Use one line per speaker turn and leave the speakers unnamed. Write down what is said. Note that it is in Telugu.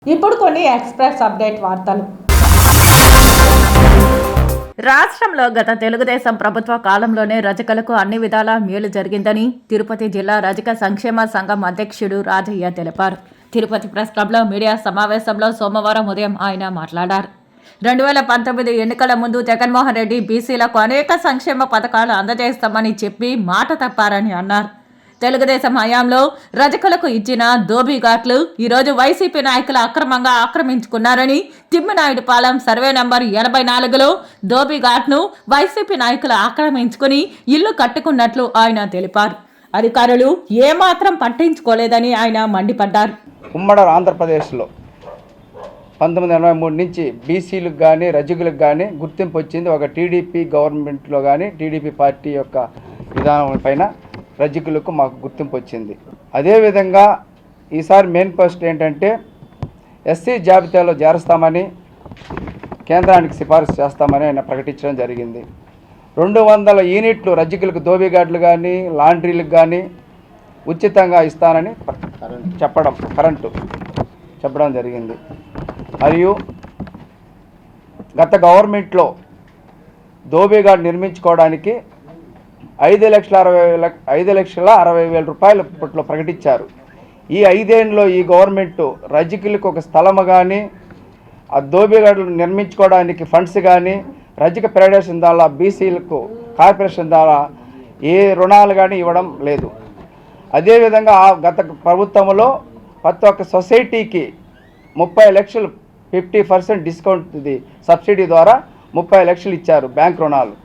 ఇప్పుడు కొన్ని ఎక్స్ప్రెస్ అప్డేట్ వార్తలు. రాష్ట్రంలో గత తెలుగుదేశం ప్రభుత్వ కాలంలోనే రజకులకు అన్ని విధాలా మేలు జరిగిందని తిరుపతి జిల్లా రజక సంక్షేమ సంఘం అధ్యక్షుడు రాజయ్య తెలిపారు. తిరుపతి ప్రెస్ క్లబ్లో మీడియా సమావేశంలో సోమవారం ఉదయం ఆయన మాట్లాడారు. 2019 ఎన్నికల ముందు జగన్మోహన్ రెడ్డి బీసీలకు అనేక సంక్షేమ పథకాలు అందజేస్తామని చెప్పి మాట తప్పారని అన్నారు. తెలుగుదేశం హయాంలో రజకులకు ఇచ్చిన దోబీఘాట్లు ఈరోజు వైసీపీ నాయకులు అక్రమంగా ఆక్రమించుకున్నారని, తిమ్మినాయుడుపాలెం సర్వే నంబర్ 84లో దోబీఘాట్ను వైసీపీ నాయకులు ఆక్రమించుకుని ఇల్లు కట్టుకున్నట్లు ఆయన తెలిపారు. అధికారులు ఏమాత్రం పట్టించుకోలేదని ఆయన మండిపడ్డారు.
ఉమ్మడి ఆంధ్రప్రదేశ్లో 1983 నుంచి బీసీలకు కానీ రజకులకు కానీ గుర్తింపు వచ్చింది. ఒక టీడీపీ గవర్నమెంట్లో కానీ టీడీపీ పార్టీ యొక్క విధానం పైన రజకులకు మాకు గుర్తింపు వచ్చింది. అదేవిధంగా ఈసారి మెయిన్ పోస్ట్ ఏంటంటే ఎస్సీ జాబితాలో చేరుస్తామని కేంద్రానికి సిఫారసు చేస్తామని ఆయన ప్రకటించడం జరిగింది. 200 యూనిట్లు రజకులకు దోబిఘాట్లు కానీ లాండ్రీలకు కానీ ఉచితంగా ఇస్తానని చెప్పడం జరిగింది. మరియు గత గవర్నమెంట్లో దోబిఘాట్ నిర్మించుకోవడానికి 5,60,000 రూపాయలు ఇప్పట్లో ప్రకటించారు. ఈ 5 ఏళ్ళలో ఈ గవర్నమెంట్ రజకులకు ఒక స్థలము కానీ ఆ దోబిఘాట్లు నిర్మించుకోవడానికి ఫండ్స్ కానీ రజక ఫెడరేషన్ ద్వారా బీసీలకు కార్పొరేషన్ ద్వారా ఏ రుణాలు కానీ ఇవ్వడం లేదు. అదేవిధంగా గత ప్రభుత్వంలో ప్రతి ఒక్క సొసైటీకి 30 లక్షలు 50% డిస్కౌంట్ సబ్సిడీ ద్వారా 30 లక్షలు ఇచ్చారు బ్యాంక్ రుణాలు.